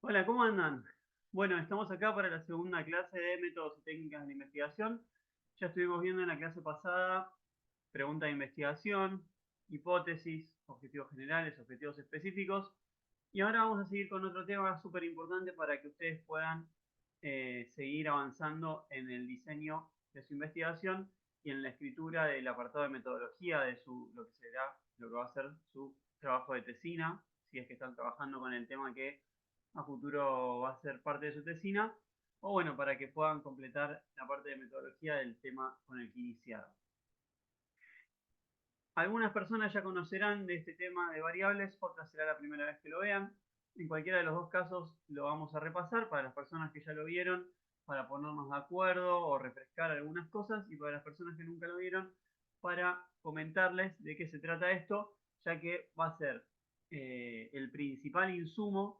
Hola, ¿cómo andan? Bueno, estamos acá para la segunda clase de métodos y técnicas de investigación. Ya estuvimos viendo en la clase pasada preguntas de investigación, hipótesis, objetivos generales, objetivos específicos. Y ahora vamos a seguir con otro tema súper importante para que ustedes puedan seguir avanzando en el diseño de su investigación y en la escritura del apartado de metodología de lo que será, lo que va a ser su trabajo de tesina, si es que están trabajando con el tema que a futuro va a ser parte de su tesina, o bueno, para que puedan completar la parte de metodología del tema con el que iniciaron. Algunas personas ya conocerán de este tema de variables, otras será la primera vez que lo vean. En cualquiera de los dos casos lo vamos a repasar para las personas que ya lo vieron, para ponernos de acuerdo o refrescar algunas cosas, y para las personas que nunca lo vieron, para comentarles de qué se trata esto, ya que va a ser el principal insumo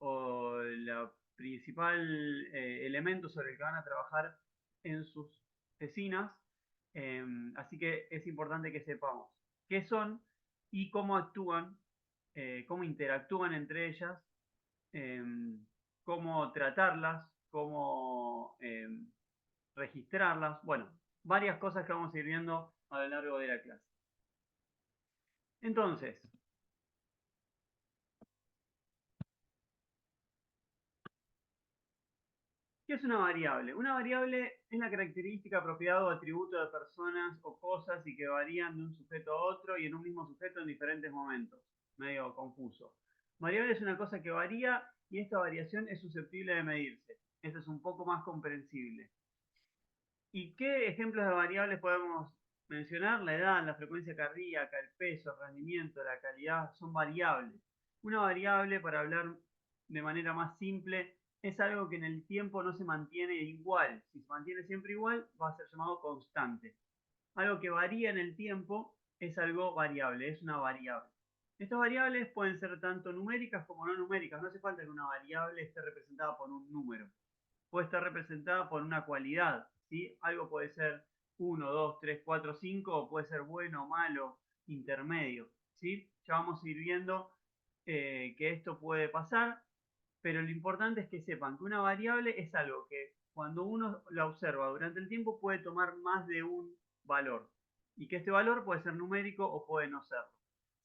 o el principal elemento sobre el que van a trabajar en sus tesinas. Así que es importante que sepamos qué son y cómo actúan, cómo interactúan entre ellas, eh, cómo tratarlas, cómo registrarlas. Bueno, varias cosas que vamos a ir viendo a lo largo de la clase. Entonces, ¿qué es una variable? Una variable es la característica, propiedad o atributo de personas o cosas y que varían de un sujeto a otro y en un mismo sujeto en diferentes momentos. Medio confuso. Variable es una cosa que varía y esta variación es susceptible de medirse. Esto es un poco más comprensible. ¿Y qué ejemplos de variables podemos mencionar? La edad, la frecuencia cardíaca, el peso, el rendimiento, la calidad, son variables. Una variable, para hablar de manera más simple, es algo que en el tiempo no se mantiene igual. Si se mantiene siempre igual, va a ser llamado constante. Algo que varía en el tiempo es algo variable, es una variable. Estas variables pueden ser tanto numéricas como no numéricas. No hace falta que una variable esté representada por un número, puede estar representada por una cualidad, ¿sí? Algo puede ser 1, 2, 3, 4, 5, o puede ser bueno, malo, intermedio, ¿sí? Ya vamos a ir viendo que esto puede pasar, pero lo importante es que sepan que una variable es algo que cuando uno la observa durante el tiempo puede tomar más de un valor, y que este valor puede ser numérico o puede no serlo.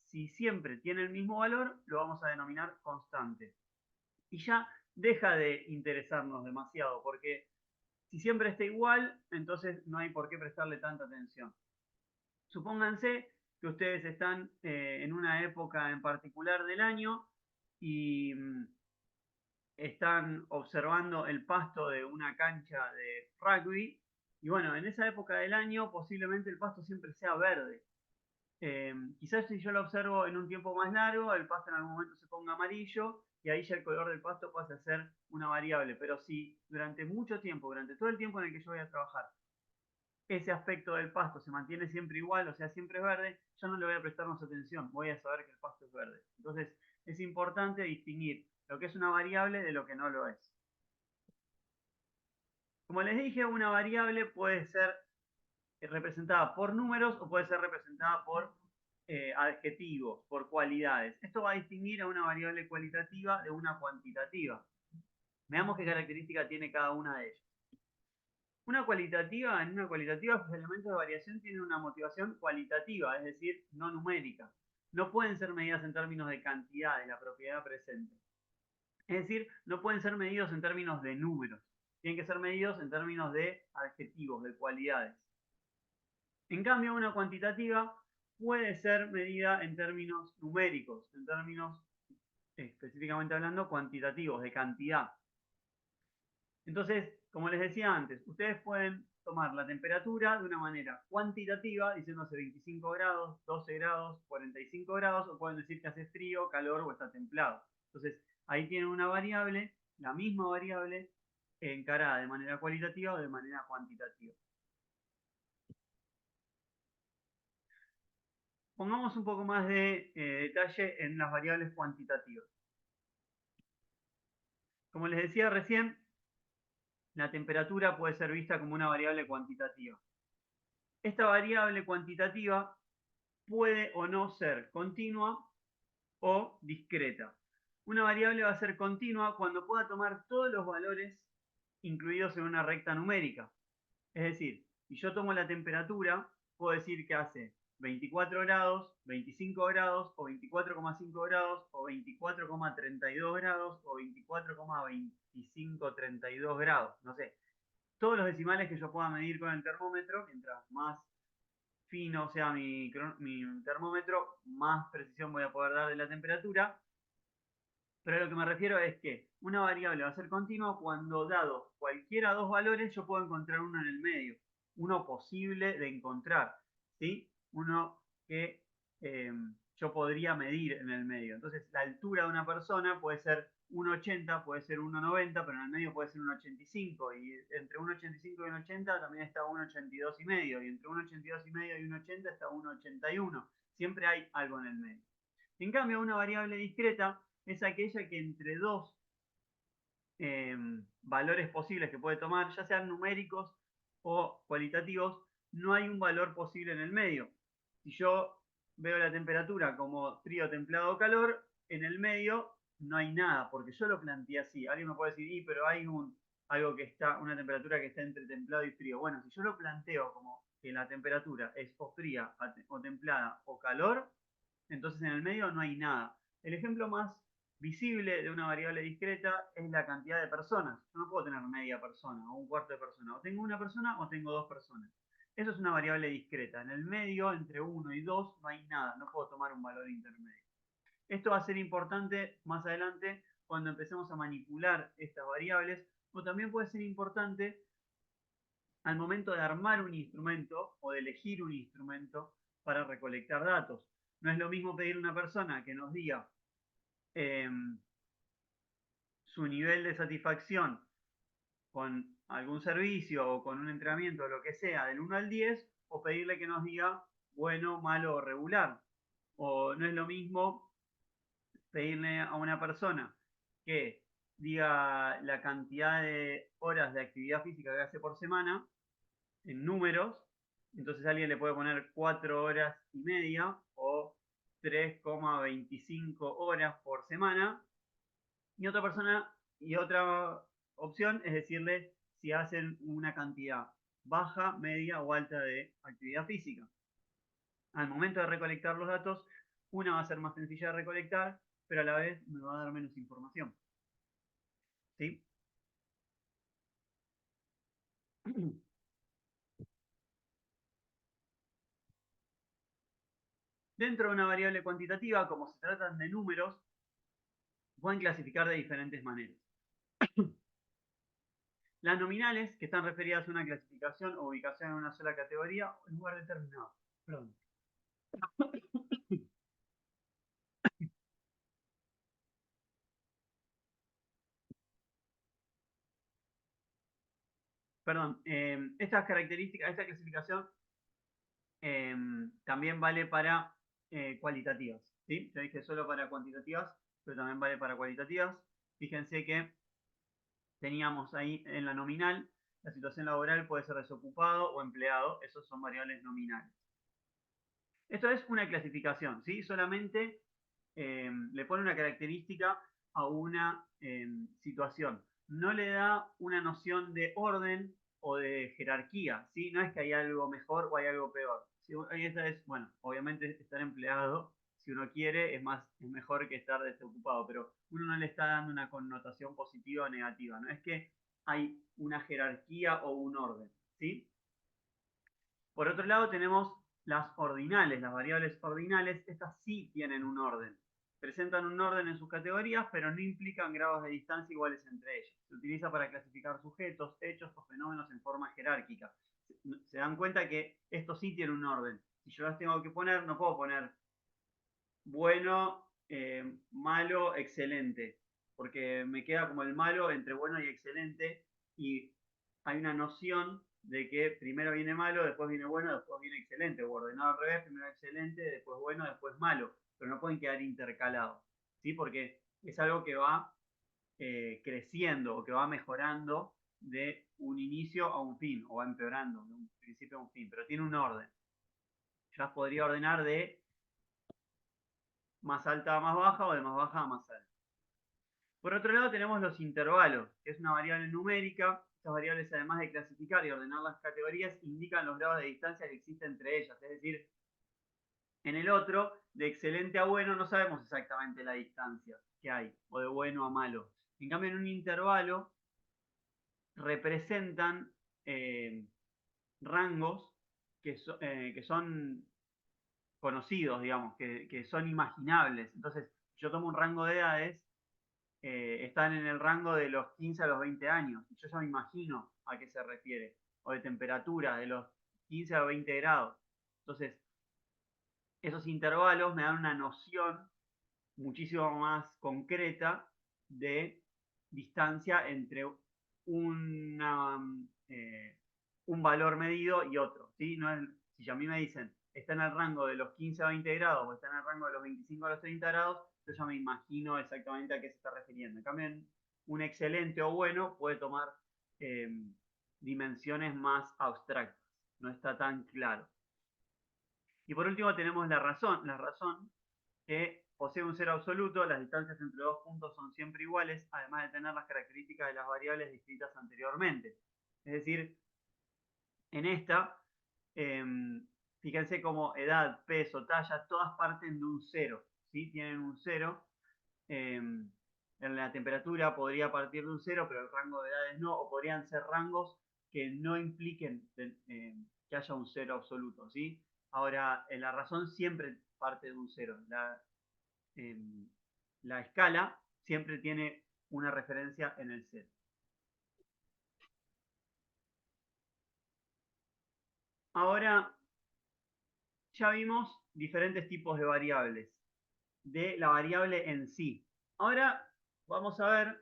Si siempre tiene el mismo valor, lo vamos a denominar constante. Y ya deja de interesarnos demasiado, porque si siempre está igual, entonces no hay por qué prestarle tanta atención. Supónganse que ustedes están en una época en particular del año y están observando el pasto de una cancha de rugby, y bueno, en esa época del año posiblemente el pasto siempre sea verde. Quizás si yo lo observo en un tiempo más largo, el pasto en algún momento se ponga amarillo y ahí ya el color del pasto pasa a ser una variable. Pero si durante mucho tiempo, durante todo el tiempo en el que yo voy a trabajar, ese aspecto del pasto se mantiene siempre igual, o sea, siempre es verde, yo no le voy a prestar más atención, voy a saber que el pasto es verde. Entonces, es importante distinguir lo que es una variable de lo que no lo es. Como les dije, una variable puede ser representada por números o puede ser representada por adjetivos, por cualidades. Esto va a distinguir a una variable cualitativa de una cuantitativa. Veamos qué característica tiene cada una de ellas. En una cualitativa, los elementos de variación tienen una motivación cualitativa, es decir, no numérica. No pueden ser medidas en términos de cantidad de la propiedad presente. Es decir, no pueden ser medidos en términos de números. Tienen que ser medidos en términos de adjetivos, de cualidades. En cambio, una cuantitativa puede ser medida en términos numéricos, en términos específicamente hablando cuantitativos, de cantidad. Entonces, como les decía antes, ustedes pueden tomar la temperatura de una manera cuantitativa, diciéndose 25 grados, 12 grados, 45 grados, o pueden decir que hace frío, calor o está templado. Entonces, ahí tienen una variable, la misma variable, encarada de manera cualitativa o de manera cuantitativa. Pongamos un poco más de detalle en las variables cuantitativas. Como les decía recién, la temperatura puede ser vista como una variable cuantitativa. Esta variable cuantitativa puede o no ser continua o discreta. Una variable va a ser continua cuando pueda tomar todos los valores incluidos en una recta numérica. Es decir, si yo tomo la temperatura, puedo decir que hace 24 grados, 25 grados, o 24,5 grados, o 24,32 grados, o 24,2532 grados. No sé. Todos los decimales que yo pueda medir con el termómetro, mientras más fino sea mi termómetro, más precisión voy a poder dar de la temperatura. Pero a lo que me refiero es que una variable va a ser continua cuando, dado cualquiera dos valores, yo puedo encontrar uno en el medio. Uno posible de encontrar, ¿sí? Uno que yo podría medir en el medio. Entonces, la altura de una persona puede ser 1,80, puede ser 1,90, pero en el medio puede ser 1,85. Y entre 1,85 y 1,80 también está 1,82 y medio. Y entre 1,82 y medio y 1,80 está 1,81. Siempre hay algo en el medio. En cambio, una variable discreta es aquella que entre dos valores posibles que puede tomar, ya sean numéricos o cualitativos, no hay un valor posible en el medio. Si yo veo la temperatura como frío, templado o calor, en el medio no hay nada, porque yo lo planteé así. Alguien me puede decir, pero hay algo que está, una temperatura que está entre templado y frío. Bueno, si yo lo planteo como que la temperatura es o fría o templada o calor, entonces en el medio no hay nada. El ejemplo más visible de una variable discreta es la cantidad de personas. Yo no puedo tener media persona o un cuarto de persona. O tengo una persona o tengo dos personas. Eso es una variable discreta. En el medio, entre 1 y 2, no hay nada. No puedo tomar un valor intermedio. Esto va a ser importante más adelante cuando empecemos a manipular estas variables, o también puede ser importante al momento de armar un instrumento o de elegir un instrumento para recolectar datos. No es lo mismo pedirle a una persona que nos diga eh, su nivel de satisfacción con algún servicio o con un entrenamiento o lo que sea del 1 al 10, o pedirle que nos diga bueno, malo o regular. O no es lo mismo pedirle a una persona que diga la cantidad de horas de actividad física que hace por semana en números. Entonces alguien le puede poner 4 horas y media o 3,25 horas por semana. Y otra persona, y otra opción es decirle si hacen una cantidad baja, media o alta de actividad física. Al momento de recolectar los datos, una va a ser más sencilla de recolectar, pero a la vez me va a dar menos información. ¿Sí? Dentro de una variable cuantitativa, como se tratan de números, pueden clasificar de diferentes maneras. Las nominales, que están referidas a una clasificación o ubicación en una sola categoría o en lugar determinado. Perdón. Perdón, estas características, esta clasificación también vale para cualitativas. ¿Sí? Yo dije solo para cuantitativas, pero también vale para cualitativas. Fíjense que teníamos ahí en la nominal, la situación laboral puede ser desocupado o empleado, esos son variables nominales. Esto es una clasificación, ¿sí? Solamente le pone una característica a una situación. No le da una noción de orden o de jerarquía, ¿sí? No es que hay algo mejor o hay algo peor. ¿Sí? Esta es, bueno, obviamente estar empleado, si uno quiere, es mejor que estar desocupado, pero uno no le está dando una connotación positiva o negativa. No es que hay una jerarquía o un orden, ¿sí? Por otro lado tenemos las ordinales, las variables ordinales, estas sí tienen un orden. Presentan un orden en sus categorías, pero no implican grados de distancia iguales entre ellas. Se utiliza para clasificar sujetos, hechos o fenómenos en forma jerárquica. Se dan cuenta que esto sí tiene un orden. Si yo las tengo que poner, no puedo poner bueno, malo, excelente, porque me queda como el malo entre bueno y excelente, y hay una noción de que primero viene malo, después viene bueno, después viene excelente, o ordenado al revés, primero excelente, después bueno, después malo, pero no pueden quedar intercalados, ¿sí? Porque es algo que va creciendo o que va mejorando de un inicio a un fin, o va empeorando de un principio a un fin, pero tiene un orden. Ya podría ordenar de más alta a más baja o de más baja a más alta. Por otro lado tenemos los intervalos, que es una variable numérica. Estas variables, además de clasificar y ordenar las categorías, indican los grados de distancia que existen entre ellas. Es decir, en el otro, de excelente a bueno, no sabemos exactamente la distancia que hay, o de bueno a malo. En cambio, en un intervalo representan rangos que son conocidos, digamos, que son imaginables. Entonces, yo tomo un rango de edades, están en el rango de los 15 a los 20 años. Yo ya me imagino a qué se refiere. O de temperatura, de los 15 a 20 grados. Entonces, esos intervalos me dan una noción muchísimo más concreta de distancia entre una, un valor medido y otro. ¿Sí? No es, si a mí me dicen está en el rango de los 15 a 20 grados o está en el rango de los 25 a los 30 grados, yo ya me imagino exactamente a qué se está refiriendo. En cambio, un excelente o bueno puede tomar eh, dimensiones más abstractas. No está tan claro. Y por último tenemos la razón. La razón que posee un cero absoluto, las distancias entre dos puntos son siempre iguales, además de tener las características de las variables descritas anteriormente. Es decir, en esta, eh, fíjense como edad, peso, talla, todas parten de un cero, ¿sí? Tienen un cero. En la temperatura podría partir de un cero, pero el rango de edades no, o podrían ser rangos que no impliquen que haya un cero absoluto, ¿sí? Ahora, la razón siempre parte de un cero. La escala siempre tiene una referencia en el cero. Ahora, ya vimos diferentes tipos de variables, de la variable en sí. Ahora vamos a ver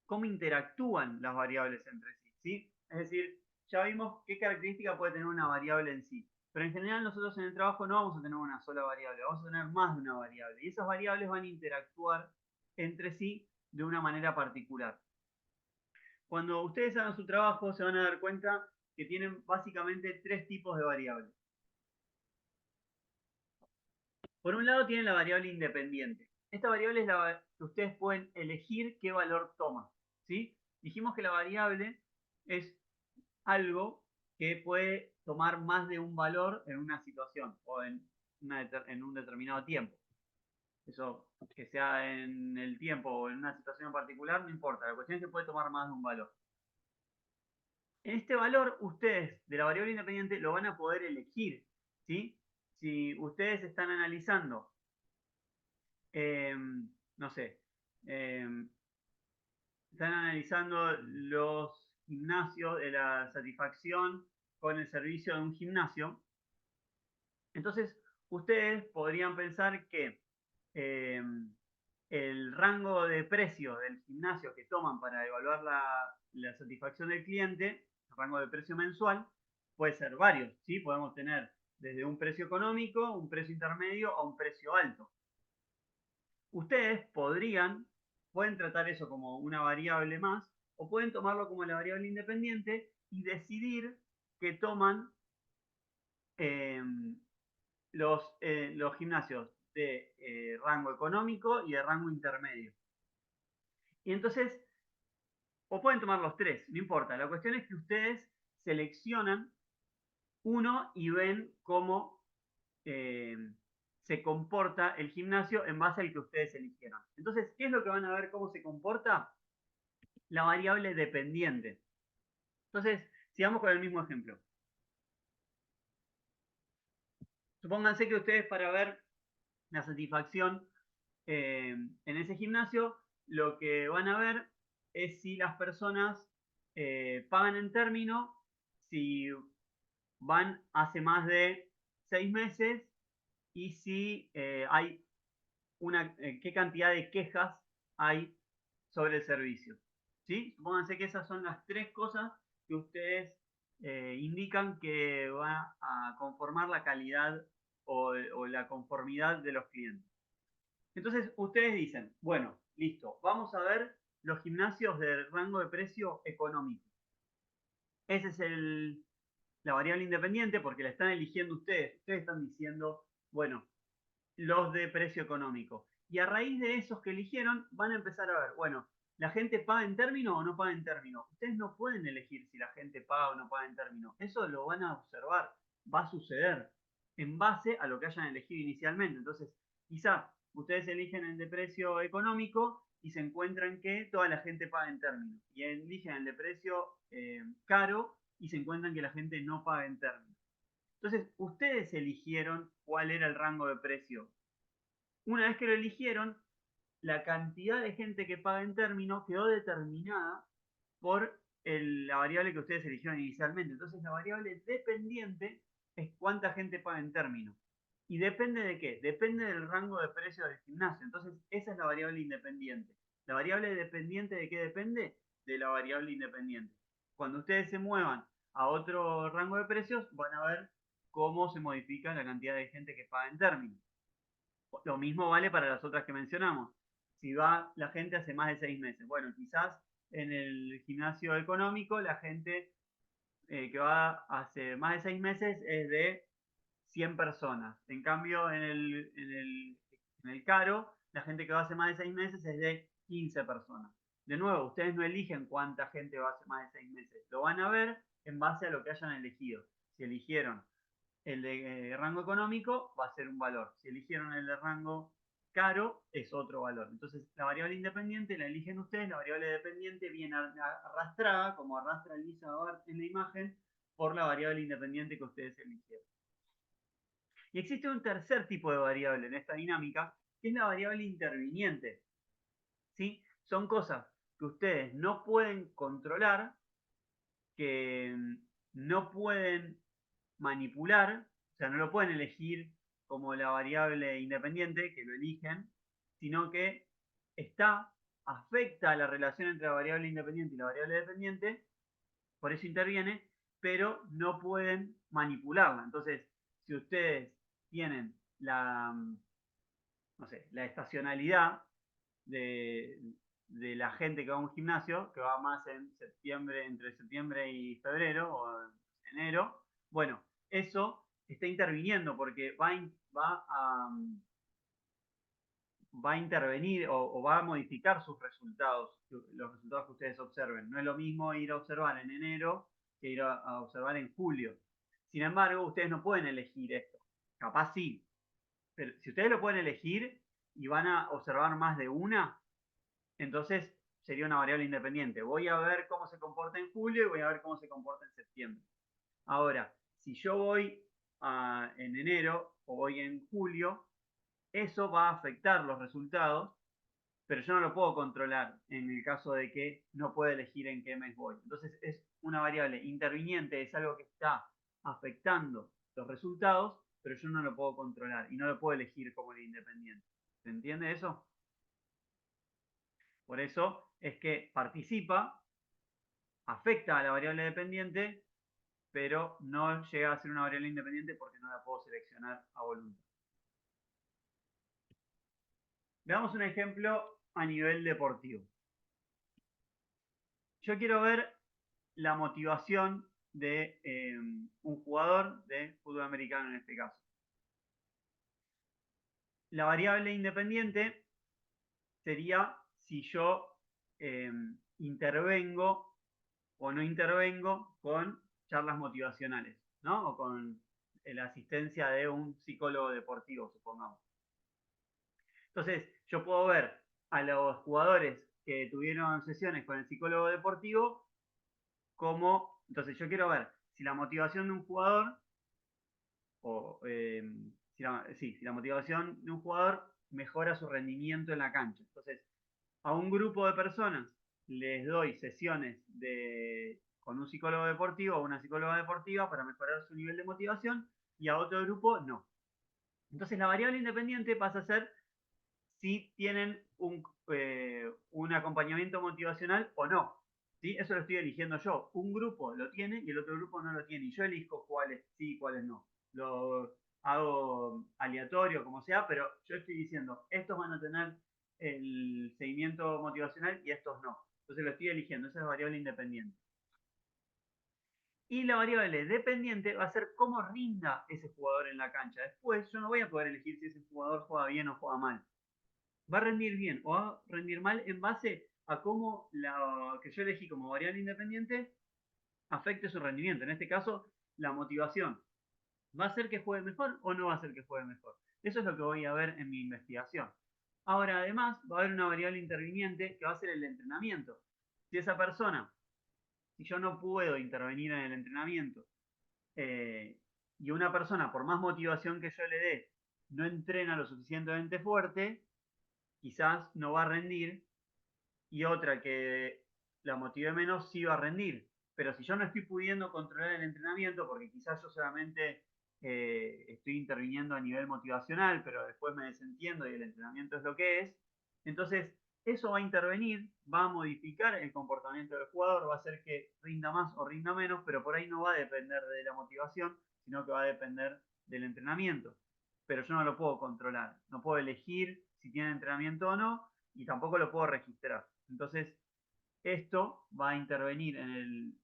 cómo interactúan las variables entre sí, ¿sí? Es decir, ya vimos qué característica puede tener una variable en sí. Pero en general nosotros en el trabajo no vamos a tener una sola variable, vamos a tener más de una variable. Y esas variables van a interactuar entre sí de una manera particular. Cuando ustedes hagan su trabajo se van a dar cuenta que tienen básicamente tres tipos de variables. Por un lado tienen la variable independiente. Esta variable es la que ustedes pueden elegir qué valor toma, ¿sí? Dijimos que la variable es algo que puede tomar más de un valor en una situación o en un determinado tiempo. Eso, que sea en el tiempo o en una situación en particular, no importa. La cuestión es que puede tomar más de un valor. En este valor, ustedes de la variable independiente lo van a poder elegir, ¿sí? Si ustedes están analizando, eh, no sé, eh, están analizando los gimnasios de la satisfacción con el servicio de un gimnasio, entonces ustedes podrían pensar que eh, el rango de precio del gimnasio que toman para evaluar la satisfacción del cliente, el rango de precio mensual, puede ser varios, ¿sí? Podemos tener desde un precio económico, un precio intermedio a un precio alto. Ustedes pueden tratar eso como una variable más o pueden tomarlo como la variable independiente y decidir que toman eh, los gimnasios de rango económico y de rango intermedio. Y entonces, o pueden tomar los tres, no importa. La cuestión es que ustedes seleccionan uno y ven cómo eh, se comporta el gimnasio en base al que ustedes eligieron. Entonces, ¿qué es lo que van a ver cómo se comporta? La variable dependiente. Entonces, sigamos con el mismo ejemplo. Supónganse que ustedes para ver la satisfacción en ese gimnasio, lo que van a ver es si las personas pagan en término, si van hace más de 6 meses y si hay qué cantidad de quejas hay sobre el servicio. ¿Sí? Supónganse que esas son las tres cosas que ustedes indican que va a conformar la calidad o la conformidad de los clientes. Entonces ustedes dicen, bueno, listo, vamos a ver los gimnasios del rango de precio económico. Esa es la variable independiente porque la están eligiendo ustedes. Ustedes están diciendo, bueno, los de precio económico. Y a raíz de esos que eligieron, van a empezar a ver, bueno, ¿la gente paga en término o no paga en término? Ustedes no pueden elegir si la gente paga o no paga en término. Eso lo van a observar, va a suceder en base a lo que hayan elegido inicialmente. Entonces, quizá ustedes eligen el de precio económico y se encuentran que toda la gente paga en término. Y eligen el de precio caro y se encuentran que la gente no paga en término. Entonces, ustedes eligieron cuál era el rango de precio. Una vez que lo eligieron, la cantidad de gente que paga en término quedó determinada por la variable que ustedes eligieron inicialmente. Entonces, la variable dependiente es cuánta gente paga en término. ¿Y depende de qué? Depende del rango de precio del gimnasio. Entonces, esa es la variable independiente. ¿La variable dependiente de qué depende? De la variable independiente. Cuando ustedes se muevan a otro rango de precios, van a ver cómo se modifica la cantidad de gente que paga en término. Lo mismo vale para las otras que mencionamos. Si va la gente hace más de 6 meses. Bueno, quizás en el gimnasio económico la gente que va hace más de 6 meses es de 100 personas. En cambio, en el caro, la gente que va hace más de 6 meses es de 15 personas. De nuevo, ustedes no eligen cuánta gente va hace más de 6 meses. Lo van a ver en base a lo que hayan elegido. Si eligieron el de rango económico, va a ser un valor. Si eligieron el de rango caro, es otro valor. Entonces, la variable independiente la eligen ustedes, la variable dependiente viene arrastrada, como arrastra Lisa Bart en la imagen, por la variable independiente que ustedes eligieron. Y existe un tercer tipo de variable en esta dinámica, que es la variable interviniente. ¿Sí? Son cosas que ustedes no pueden controlar, que no pueden manipular, o sea, no lo pueden elegir como la variable independiente, que lo eligen, sino que afecta a la relación entre la variable independiente y la variable dependiente, por eso interviene, pero no pueden manipularla. Entonces, si ustedes tienen no sé, la estacionalidad de, de la gente que va a un gimnasio, que va más en septiembre, entre septiembre y febrero o enero, bueno, eso está interviniendo porque va a intervenir o va a modificar sus resultados, los resultados que ustedes observen. No es lo mismo ir a observar en enero que ir a observar en julio. Sin embargo, ustedes no pueden elegir esto. Capaz sí, pero si ustedes lo pueden elegir y van a observar más de una, entonces sería una variable independiente. Voy a ver cómo se comporta en julio y voy a ver cómo se comporta en septiembre. Ahora, si yo voy en enero o voy en julio, eso va a afectar los resultados, pero yo no lo puedo controlar en el caso de que no pueda elegir en qué mes voy. Entonces es una variable interviniente, es algo que está afectando los resultados, pero yo no lo puedo controlar y no lo puedo elegir como el independiente. ¿Se entiende eso? Por eso es que participa, afecta a la variable dependiente, pero no llega a ser una variable independiente porque no la puedo seleccionar a voluntad. Veamos un ejemplo a nivel deportivo. Yo quiero ver la motivación de un jugador de fútbol americano en este caso. La variable independiente sería si yo intervengo o no intervengo con charlas motivacionales, ¿no? O con la asistencia de un psicólogo deportivo, supongamos. Entonces, yo puedo ver a los jugadores que tuvieron sesiones con el psicólogo deportivo como, entonces yo quiero ver si la motivación de un jugador, o si la motivación de un jugador mejora su rendimiento en la cancha. Entonces, a un grupo de personas les doy sesiones con un psicólogo deportivo o una psicóloga deportiva para mejorar su nivel de motivación y a otro grupo no. Entonces la variable independiente pasa a ser si tienen un acompañamiento motivacional o no. ¿Sí? Eso lo estoy eligiendo yo. Un grupo lo tiene y el otro grupo no lo tiene. Y yo elijo cuáles sí y cuáles no. Lo hago aleatorio, como sea, pero yo estoy diciendo, estos van a tener el seguimiento motivacional y estos no. Entonces lo estoy eligiendo. Esa es variable independiente. Y la variable dependiente va a ser cómo rinda ese jugador en la cancha. Después yo no voy a poder elegir si ese jugador juega bien o juega mal. va a rendir bien o va a rendir mal en base a cómo la que yo elegí como variable independiente afecte su rendimiento. En este caso, la motivación. ¿Va a hacer que juegue mejor o no va a hacer que juegue mejor? Eso es lo que voy a ver en mi investigación. Ahora, además, va a haber una variable interviniente que va a ser el entrenamiento. Si esa persona, si yo no puedo intervenir en el entrenamiento, y una persona, por más motivación que yo le dé, no entrena lo suficientemente fuerte, quizás no va a rendir, y otra que la motive menos sí va a rendir. Pero si yo no estoy pudiendo controlar el entrenamiento, porque quizás yo solamente estoy interviniendo a nivel motivacional, pero después me desentiendo y el entrenamiento es lo que es, entonces eso va a intervenir, va a modificar el comportamiento del jugador, va a hacer que rinda más o rinda menos, pero por ahí no va a depender de la motivación, sino que va a depender del entrenamiento. Pero yo no lo puedo controlar, no puedo elegir si tiene entrenamiento o no, y tampoco lo puedo registrar. Entonces, esto va a intervenir en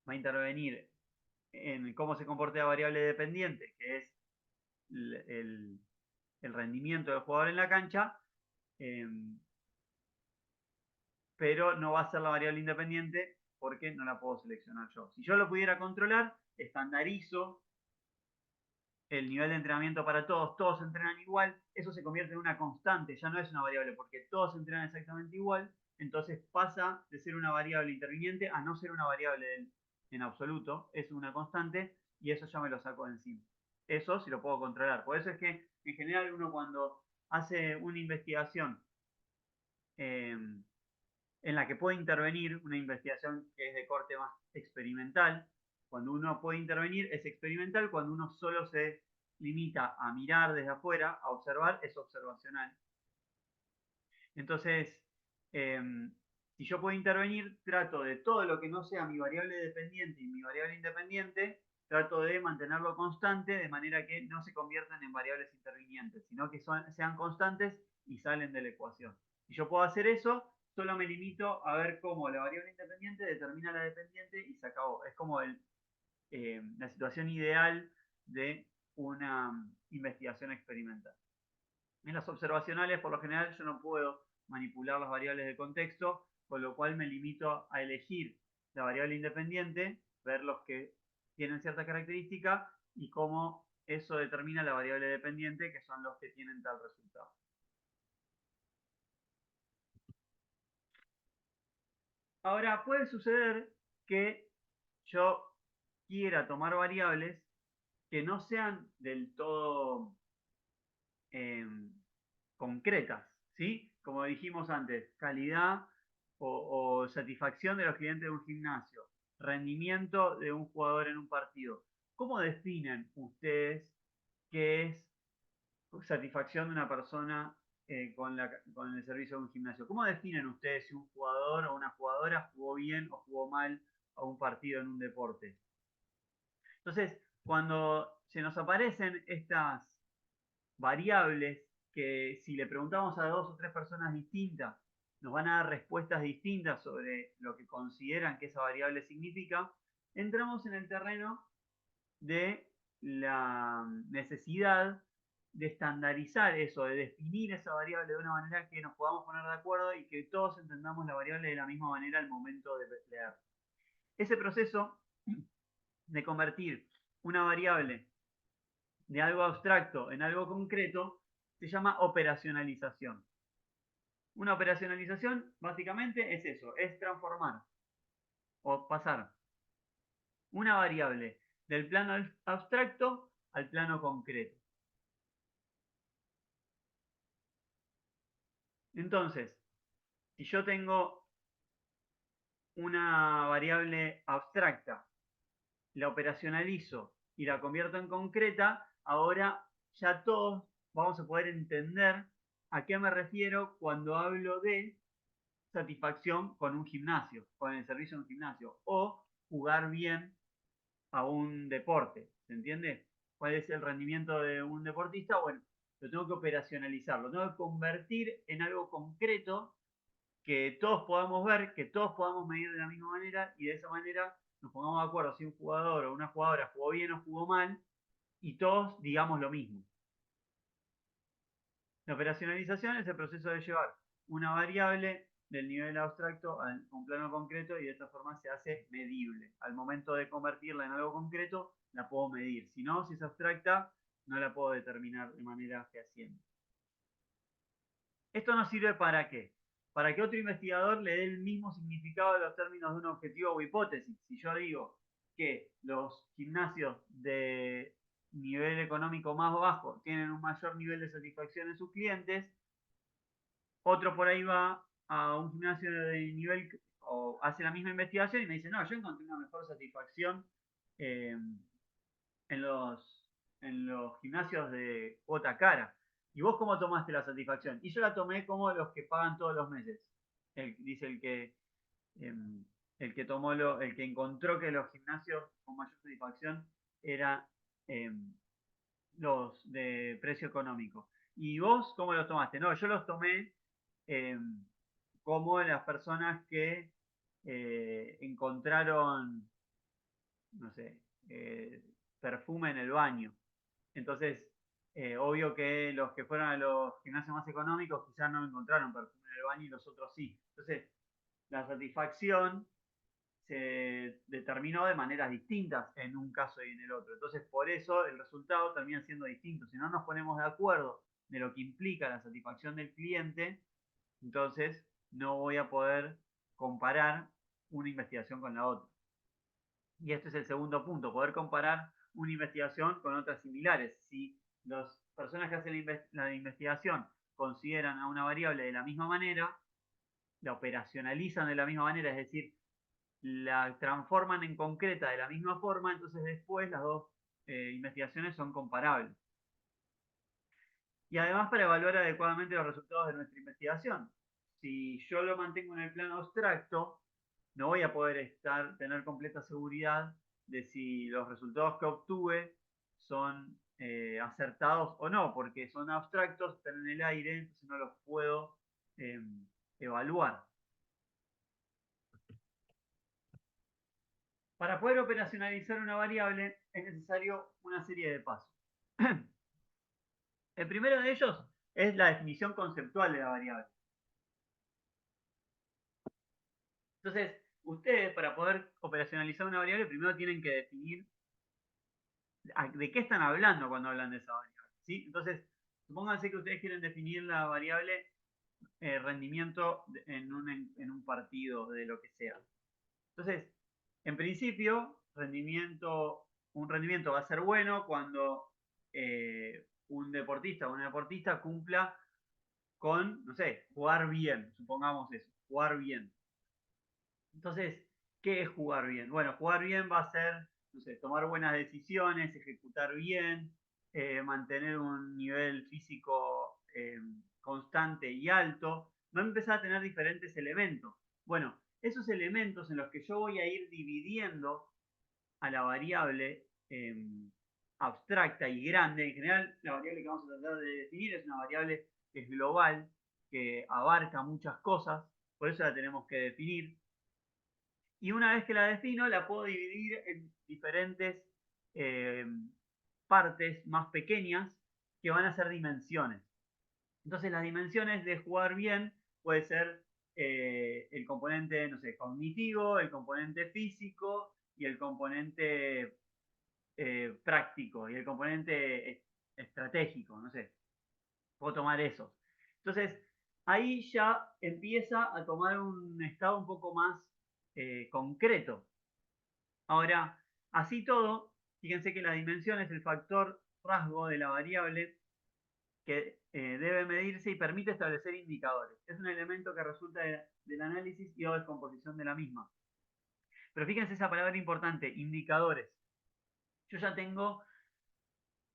va a intervenir en cómo se comporta la variable dependiente, que es el, el, el rendimiento del jugador en la cancha, eh, pero no va a ser la variable independiente porque no la puedo seleccionar yo. Si yo lo pudiera controlar, estandarizo el nivel de entrenamiento para todos, todos entrenan igual, eso se convierte en una constante, ya no es una variable porque todos entrenan exactamente igual, entonces pasa de ser una variable interviniente a no ser una variable en absoluto, es una constante y eso ya me lo saco de encima. Eso sí lo puedo controlar. Por eso es que en general uno cuando hace una investigación eh, en la que puede intervenir, una investigación que es de corte más experimental, cuando uno puede intervenir es experimental, cuando uno solo se limita a mirar desde afuera, a observar, es observacional. Entonces, eh, si yo puedo intervenir, trato de todo lo que no sea mi variable dependiente y mi variable independiente, trato de mantenerlo constante de manera que no se conviertan en variables intervinientes, sino que sean constantes y salen de la ecuación. Si yo puedo hacer eso, solo me limito a ver cómo la variable independiente determina la dependiente y se acabó. Es como la situación ideal de una investigación experimental. En las observacionales, por lo general, yo no puedo manipular las variables de contexto, con lo cual me limito a elegir la variable independiente, ver los que tienen cierta característica y cómo eso determina la variable dependiente, que son los que tienen tal resultado. Ahora, puede suceder que yo quiera tomar variables que no sean del todo eh, concretas, ¿sí? Como dijimos antes, calidad o satisfacción de los clientes de un gimnasio, rendimiento de un jugador en un partido. ¿Cómo definen ustedes qué es satisfacción de una persona con el servicio de un gimnasio? ¿Cómo definen ustedes si un jugador o una jugadora jugó bien o jugó mal a un partido en un deporte? Entonces, cuando se nos aparecen estas variables que si le preguntamos a dos o tres personas distintas, nos van a dar respuestas distintas sobre lo que consideran que esa variable significa, entramos en el terreno de la necesidad de estandarizar eso, de definir esa variable de una manera que nos podamos poner de acuerdo y que todos entendamos la variable de la misma manera al momento de leer. Ese proceso de convertir una variable de algo abstracto en algo concreto se llama operacionalización. Una operacionalización básicamente es eso, es transformar o pasar una variable del plano abstracto al plano concreto. Entonces, si yo tengo una variable abstracta, la operacionalizo y la convierto en concreta, ahora ya todos vamos a poder entender a qué me refiero cuando hablo de satisfacción con un gimnasio, con el servicio de un gimnasio, o jugar bien a un deporte, ¿se entiende? ¿Cuál es el rendimiento de un deportista? Bueno, lo tengo que operacionalizar, lo tengo que convertir en algo concreto que todos podamos ver, que todos podamos medir de la misma manera y de esa manera nos pongamos de acuerdo si un jugador o una jugadora jugó bien o jugó mal y todos digamos lo mismo. La operacionalización es el proceso de llevar una variable del nivel abstracto a un plano concreto y de esta forma se hace medible. Al momento de convertirla en algo concreto, la puedo medir. Si no, si es abstracta, no la puedo determinar de manera fehaciente. ¿Esto nos sirve para qué? Para que otro investigador le dé el mismo significado a los términos de un objetivo o hipótesis. Si yo digo que los gimnasios de nivel económico más bajo tienen un mayor nivel de satisfacción en sus clientes, otro por ahí va a un gimnasio de nivel o hace la misma investigación y me dice, no, yo encontré una mejor satisfacción eh, en, en los gimnasios de cuota cara. ¿Y vos cómo tomaste la satisfacción? Y yo la tomé como los que pagan todos los meses. Dice eh, el que encontró que los gimnasios con mayor satisfacción eran los de precio económico. ¿Y vos cómo los tomaste? No, yo los tomé eh, como las personas que encontraron, no sé, perfume en el baño. Entonces, obvio que los que fueron a los gimnasios más económicos quizás no encontraron perfume en el baño y los otros sí. Entonces, la satisfacción se determinó de maneras distintas en un caso y en el otro. Entonces, por eso el resultado termina siendo distinto. Si no nos ponemos de acuerdo de lo que implica la satisfacción del cliente, entonces no voy a poder comparar una investigación con la otra. Y este es el segundo punto, poder comparar una investigación con otras similares. Si las personas que hacen la investigación consideran a una variable de la misma manera, la operacionalizan de la misma manera, es decir, la transforman en concreta de la misma forma, entonces después las dos investigaciones son comparables. Y además para evaluar adecuadamente los resultados de nuestra investigación. Si yo lo mantengo en el plano abstracto, no voy a poder tener completa seguridad de si los resultados que obtuve son acertados o no, porque son abstractos, están en el aire, entonces no los puedo eh, evaluar. Para poder operacionalizar una variable es necesario una serie de pasos. El primero de ellos es la definición conceptual de la variable. Entonces, ustedes para poder operacionalizar una variable primero tienen que definir de qué están hablando cuando hablan de esa variable. ¿Sí? Entonces, supónganse que ustedes quieren definir la variable rendimiento en un partido de lo que sea. Entonces, en principio, un rendimiento va a ser bueno cuando un deportista o una deportista cumpla con, no sé, jugar bien, supongamos eso, jugar bien. Entonces, ¿qué es jugar bien? Bueno, jugar bien va a ser, no sé, tomar buenas decisiones, ejecutar bien, mantener un nivel físico constante y alto. Va a empezar a tener diferentes elementos. Bueno, esos elementos en los que yo voy a ir dividiendo a la variable abstracta y grande, en general la variable que vamos a tratar de definir es una variable que es global, que abarca muchas cosas, por eso la tenemos que definir. Y una vez que la defino, la puedo dividir en diferentes eh, partes más pequeñas que van a ser dimensiones. Entonces las dimensiones de jugar bien puede ser el componente, no sé, cognitivo, el componente físico y el componente práctico y el componente estratégico, no sé, puedo tomar esos. Entonces, ahí ya empieza a tomar un estado un poco más concreto. Ahora, así todo, fíjense que la dimensión es el factor rasgo de la variable que debe medirse y permite establecer indicadores. Es un elemento que resulta del análisis y o descomposición de la misma. Pero fíjense esa palabra importante, indicadores. Yo ya tengo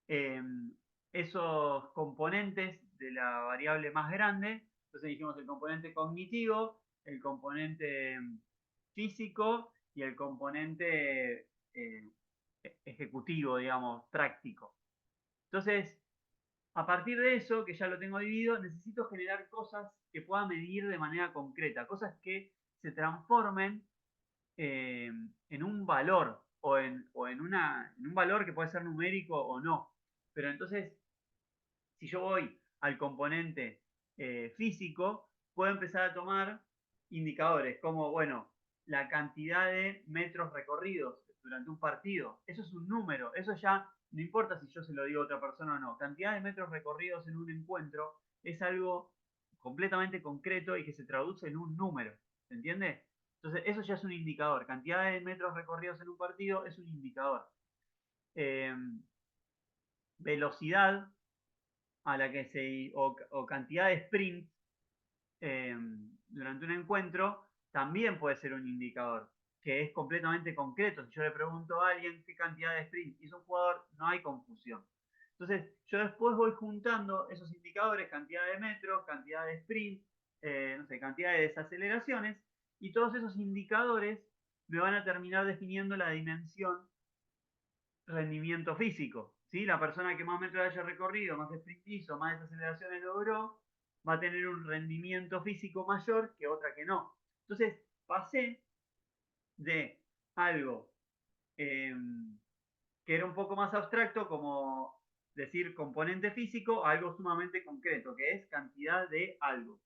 eh, esos componentes de la variable más grande. Entonces dijimos el componente cognitivo, el componente físico y el componente ejecutivo, digamos, práctico. Entonces, a partir de eso, que ya lo tengo dividido, necesito generar cosas que pueda medir de manera concreta, cosas que se transformen en un valor en un valor que puede ser numérico o no. Pero entonces, si yo voy al componente físico, puedo empezar a tomar indicadores como, bueno, la cantidad de metros recorridos durante un partido. Eso es un número, eso ya no importa si yo se lo digo a otra persona o no. Cantidad de metros recorridos en un encuentro es algo completamente concreto y que se traduce en un número. ¿Se entiende? Entonces, eso ya es un indicador. Cantidad de metros recorridos en un partido es un indicador. Eh, velocidad a la que o cantidad de sprint durante un encuentro también puede ser un indicador que es completamente concreto. Si yo le pregunto a alguien qué cantidad de sprint hizo un jugador, no hay confusión. Entonces, yo después voy juntando esos indicadores, cantidad de metros, cantidad de sprint, no sé, cantidad de desaceleraciones, y todos esos indicadores me van a terminar definiendo la dimensión rendimiento físico. ¿Sí? La persona que más metros haya recorrido, más sprint hizo, más desaceleraciones logró, va a tener un rendimiento físico mayor que otra que no. Entonces, pasé de algo que era un poco más abstracto, como decir componente físico, a algo sumamente concreto, que es cantidad de algo.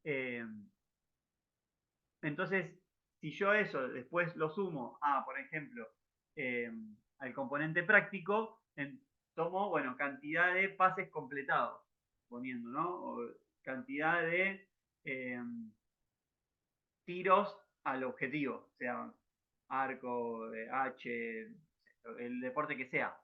Eh, entonces, si yo eso después lo sumo a, por ejemplo, al componente práctico, tomo, bueno, cantidad de pases completados, poniendo, ¿no? O cantidad de eh, tiros al objetivo, o sea, arco, H, el deporte que sea.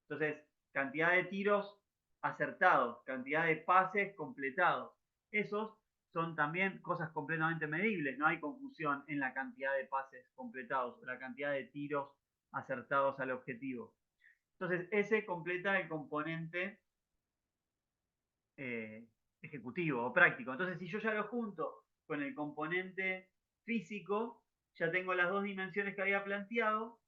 Entonces, cantidad de tiros acertados, cantidad de pases completados. Esos son también cosas completamente medibles. No hay confusión en la cantidad de pases completados o la cantidad de tiros acertados al objetivo. Entonces, ese completa el componente eh, ejecutivo o práctico. Entonces, si yo ya lo junto con el componente físico, ya tengo las dos dimensiones que había planteado,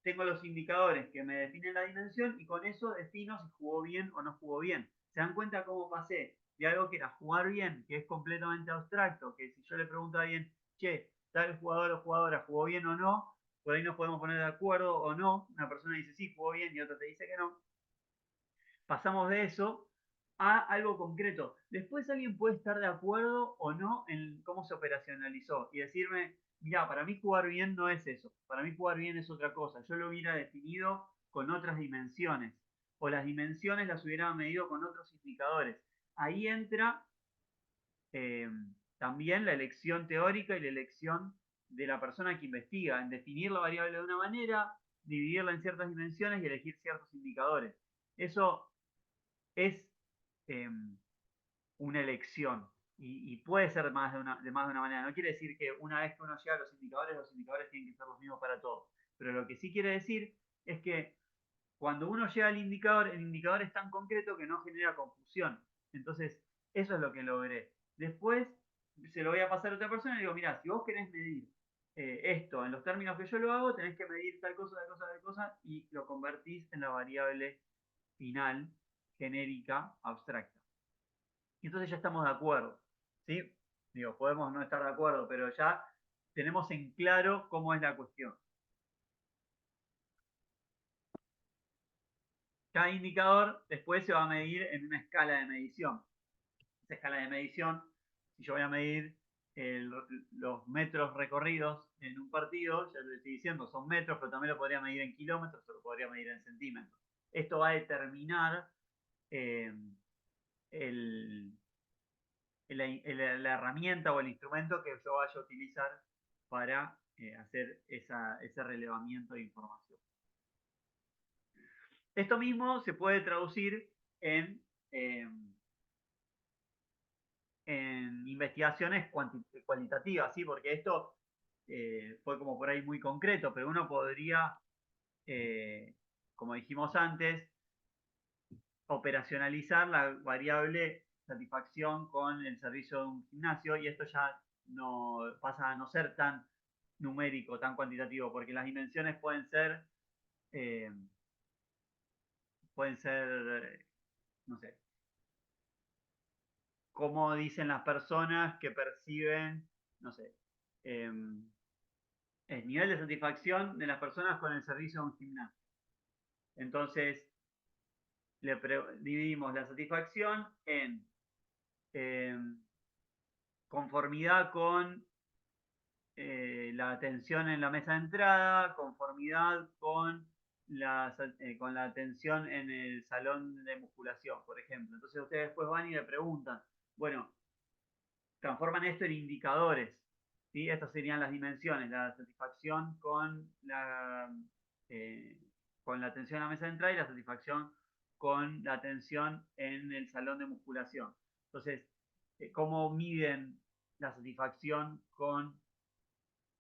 tengo los indicadores que me definen la dimensión y con eso defino si jugó bien o no jugó bien. ¿Se dan cuenta cómo pasé de algo que era jugar bien, que es completamente abstracto, que si yo le pregunto a alguien, che, tal jugador o jugadora jugó bien o no, por ahí nos podemos poner de acuerdo o no, una persona dice sí, jugó bien y otra te dice que no, pasamos de eso a algo concreto. Después alguien puede estar de acuerdo o no en cómo se operacionalizó y decirme, mira, para mí jugar bien no es eso, para mí jugar bien es otra cosa, yo lo hubiera definido con otras dimensiones o las dimensiones las hubiera medido con otros indicadores. Ahí entra eh, también la elección teórica y la elección de la persona que investiga, en definir la variable de una manera, dividirla en ciertas dimensiones y elegir ciertos indicadores. Eso es eh, una elección y puede ser de más de una manera. No quiere decir que una vez que uno llega a los indicadores tienen que ser los mismos para todos. Pero lo que sí quiere decir es que cuando uno llega al indicador, el indicador es tan concreto que no genera confusión. Entonces, eso es lo que logré. Después se lo voy a pasar a otra persona y digo, mira, si vos querés medir esto en los términos que yo lo hago, tenés que medir tal cosa, tal cosa, tal cosa, y lo convertís en la variable final, genérica, abstracta. Y entonces ya estamos de acuerdo. ¿Sí? Digo, podemos no estar de acuerdo, pero ya tenemos en claro cómo es la cuestión. Cada indicador después se va a medir en una escala de medición. Esa escala de medición, si yo voy a medir los metros recorridos en un partido, ya le estoy diciendo, son metros, pero también lo podría medir en kilómetros o lo podría medir en centímetros. Esto va a determinar eh, el, la herramienta o el instrumento que yo vaya a utilizar para hacer ese relevamiento de información. Esto mismo se puede traducir eh, en investigaciones cualitativas, ¿sí? Porque esto fue como por ahí muy concreto, pero uno podría, como dijimos antes, operacionalizar la variable satisfacción con el servicio de un gimnasio y esto ya no pasa a no ser tan numérico, tan cuantitativo, porque las dimensiones eh, pueden ser, no sé, cómo dicen las personas que perciben, no sé, el nivel de satisfacción de las personas con el servicio de un gimnasio. Entonces, dividimos la satisfacción en conformidad con la atención en la mesa de entrada, conformidad con la atención en el salón de musculación, por ejemplo. Entonces ustedes después van y le preguntan, bueno, transforman esto en indicadores, ¿sí? Estas serían las dimensiones, la satisfacción eh, con la atención en la mesa de entrada y la satisfacción con la atención en el salón de musculación. Entonces, ¿cómo miden la satisfacción con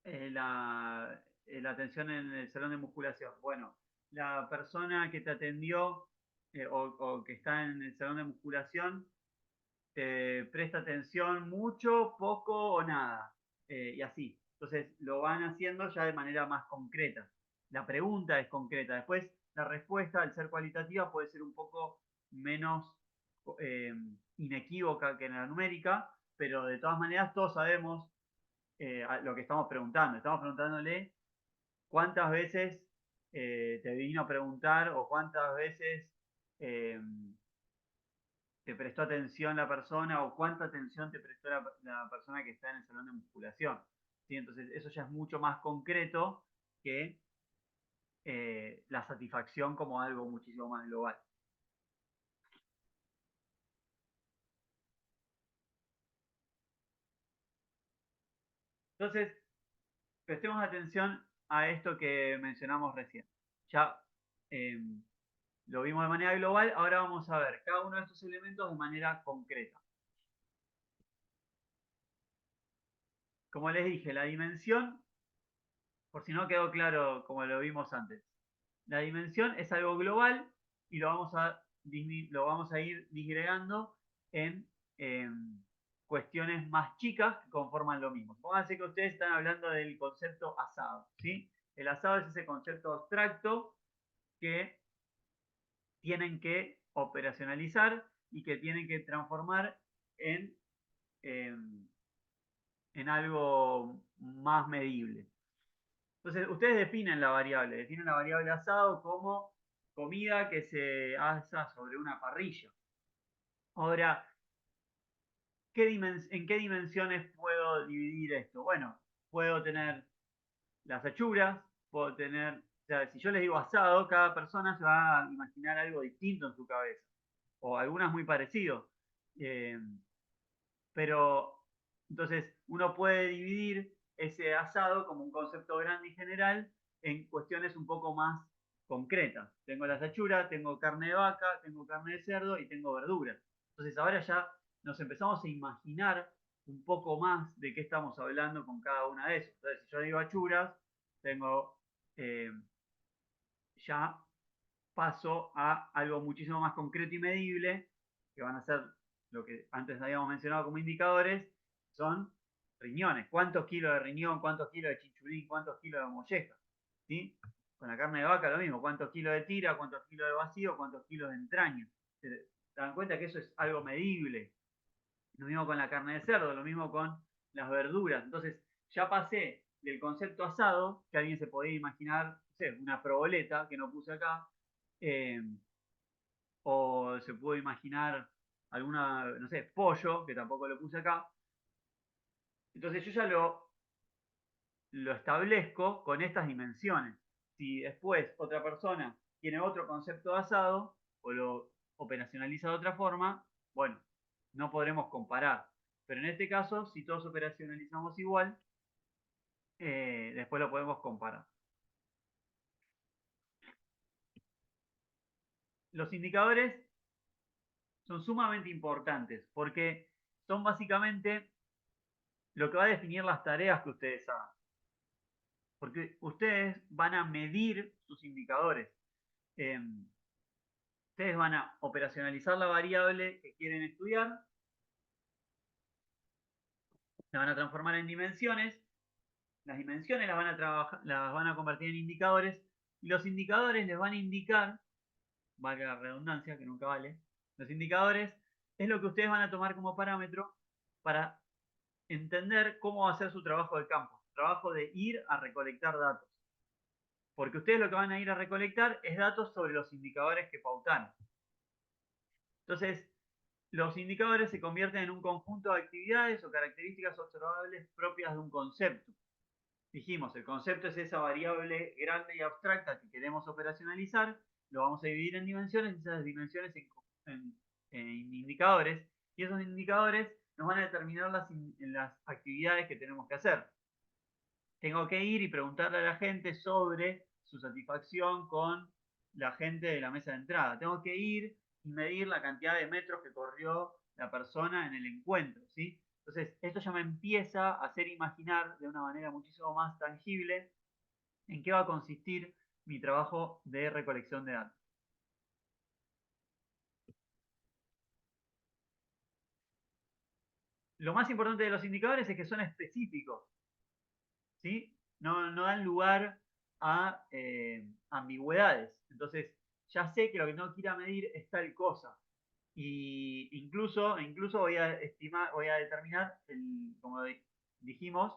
la atención en el salón de musculación? Bueno, la persona que te atendió o que está en el salón de musculación te presta atención mucho, poco o nada. Y así. Entonces lo van haciendo ya de manera más concreta. La pregunta es concreta. Después la respuesta, al ser cualitativa, puede ser un poco menos eh, inequívoca que en la numérica, pero de todas maneras todos sabemos lo que estamos preguntando. Estamos preguntándole cuántas veces te vino a preguntar o cuántas veces eh, te prestó atención la persona o cuánta atención te prestó la persona que está en el salón de musculación. ¿Sí? Entonces eso ya es mucho más concreto que la satisfacción como algo muchísimo más global. Entonces, prestemos atención a esto que mencionamos recién. Ya eh, lo vimos de manera global, ahora vamos a ver cada uno de estos elementos de manera concreta. Como les dije, la dimensión, por si no quedó claro como lo vimos antes, la dimensión es algo global y lo vamos a ir disgregando en cuestiones más chicas que conforman lo mismo. Pónganse que ustedes están hablando del concepto asado, ¿sí? El asado es ese concepto abstracto que tienen que operacionalizar y que tienen que transformar en, en algo más medible. Entonces, ustedes definen la variable asado como comida que se asa sobre una parrilla. Ahora, ¿en qué dimensiones puedo dividir esto? Bueno, puedo tener las achuras, puedo tener, o sea, si yo les digo asado, cada persona se va a imaginar algo distinto en su cabeza, o algunas muy parecido. Eh, pero, entonces, uno puede dividir ese asado como un concepto grande y general en cuestiones un poco más concretas. Tengo las achuras, tengo carne de vaca, tengo carne de cerdo y tengo verduras. Entonces ahora ya nos empezamos a imaginar un poco más de qué estamos hablando con cada una de esas. Entonces, si yo digo achuras, tengo eh, ya paso a algo muchísimo más concreto y medible, que van a ser lo que antes habíamos mencionado como indicadores, son riñones. ¿Cuántos kilos de riñón, cuántos kilos de chinchulín, cuántos kilos de molleja? ¿Sí? Con la carne de vaca lo mismo, cuántos kilos de tira, cuántos kilos de vacío, cuántos kilos de entraña. ¿Se dan cuenta que eso es algo medible? Lo mismo con la carne de cerdo, lo mismo con las verduras. Entonces, ya pasé del concepto asado, que alguien se podía imaginar, no sé, una proboleta, que no puse acá, eh, o se puede imaginar alguna, no sé, pollo, que tampoco lo puse acá. Entonces yo ya lo establezco con estas dimensiones. Si después otra persona tiene otro concepto de asado o lo operacionaliza de otra forma, bueno, no podremos comparar. Pero en este caso, si todos operacionalizamos igual, después lo podemos comparar. Los indicadores son sumamente importantes porque son básicamente lo que va a definir las tareas que ustedes hagan. Porque ustedes van a medir sus indicadores. Eh, ustedes van a operacionalizar la variable que quieren estudiar, la van a transformar en dimensiones, las dimensiones las van a convertir en indicadores, y los indicadores les van a indicar, valga la redundancia, que nunca vale, los indicadores es lo que ustedes van a tomar como parámetro para entender cómo va a ser su trabajo de campo, trabajo de ir a recolectar datos. Porque ustedes lo que van a ir a recolectar es datos sobre los indicadores que pautaron. Entonces, los indicadores se convierten en un conjunto de actividades o características observables propias de un concepto. Dijimos, el concepto es esa variable grande y abstracta que queremos operacionalizar, lo vamos a dividir en dimensiones, y esas dimensiones en indicadores, y esos indicadores nos van a determinar las actividades que tenemos que hacer. Tengo que ir y preguntarle a la gente sobre su satisfacción con la gente de la mesa de entrada. Tengo que ir y medir la cantidad de metros que corrió la persona en el encuentro, ¿sí? Entonces, esto ya me empieza a hacer imaginar de una manera muchísimo más tangible en qué va a consistir mi trabajo de recolección de datos. Lo más importante de los indicadores es que son específicos, ¿sí? No dan lugar a ambigüedades. Entonces, ya sé que lo que tengo que ir a medir es tal cosa. Y incluso voy a estimar, voy a determinar, como dijimos,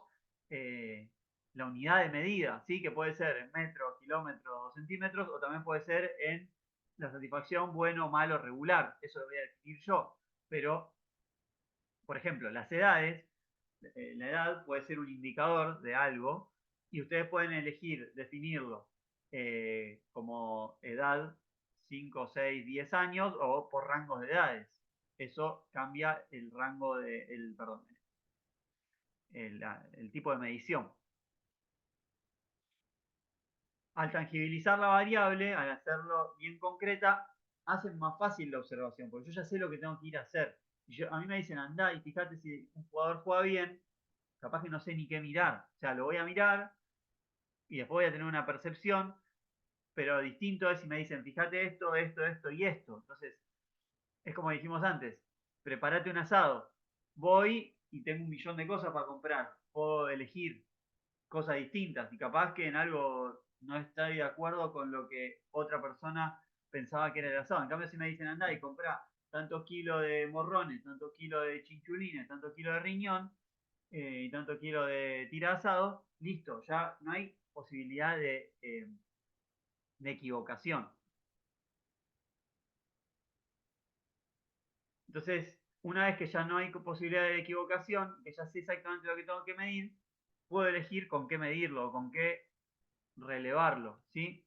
eh, la unidad de medida, ¿sí? Que puede ser en metros, kilómetros o centímetros, o también puede ser en la satisfacción bueno, malo, regular. Eso lo voy a definir yo. Pero, por ejemplo, las edades, la edad puede ser un indicador de algo y ustedes pueden elegir definirlo como edad 5, 6, 10 años o por rangos de edades. Eso cambia el rango perdón, el tipo de medición. Al tangibilizar la variable, al hacerlo bien concreta, hacen más fácil la observación, porque yo ya sé lo que tengo que ir a hacer. A mí me dicen, andá y fíjate si un jugador juega bien, capaz que no sé ni qué mirar. O sea, lo voy a mirar y después voy a tener una percepción, pero distinto es si me dicen, fíjate esto, esto, esto y esto. Entonces, es como dijimos antes, prepárate un asado. Voy y tengo un millón de cosas para comprar. Puedo elegir cosas distintas y capaz que en algo no estoy de acuerdo con lo que otra persona pensaba que era el asado. En cambio, si me dicen, andá y comprá tantos kilos de morrones, tantos kilos de chinchulines, tantos kilos de riñón, y tanto kilos de tira asado, listo, ya no hay posibilidad de equivocación. Entonces, una vez que ya no hay posibilidad de equivocación, que ya sé exactamente lo que tengo que medir, puedo elegir con qué medirlo, con qué relevarlo, ¿sí?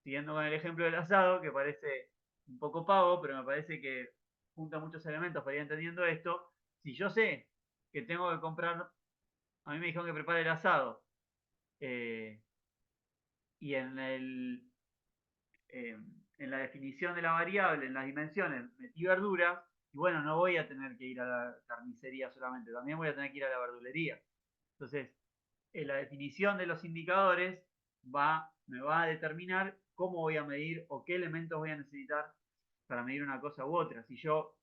Siguiendo con el ejemplo del asado, que parece un poco pavo, pero me parece que junta muchos elementos para ir entendiendo esto. Si yo sé que tengo que comprar, a mí me dijeron que prepare el asado, eh, y eh, en la definición de la variable, en las dimensiones, metí verduras, y bueno, no voy a tener que ir a la carnicería solamente, también voy a tener que ir a la verdulería. Entonces, en la definición de los indicadores me va a determinar cómo voy a medir o qué elementos voy a necesitar para medir una cosa u otra. Si yo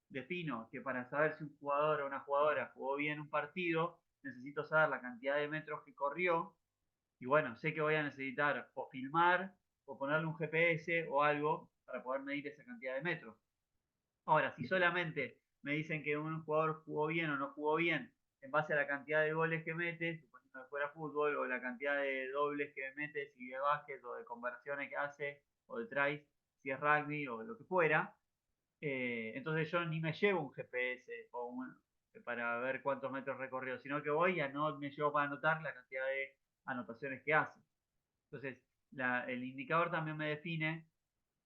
defino que para saber si un jugador o una jugadora jugó bien un partido, necesito saber la cantidad de metros que corrió, y bueno, sé que voy a necesitar o filmar o ponerle un GPS o algo para poder medir esa cantidad de metros. Ahora, si solamente me dicen que un jugador jugó bien o no jugó bien en base a la cantidad de goles que mete, suponiendo que fuera fútbol, o la cantidad de dobles que mete, si de básquet o de conversiones que hace, o de tries, si es rugby o lo que fuera, entonces yo ni me llevo un GPS para ver cuántos metros recorrió, sino que voy a no me llevo para anotar la cantidad de anotaciones que hace. Entonces, el indicador también me define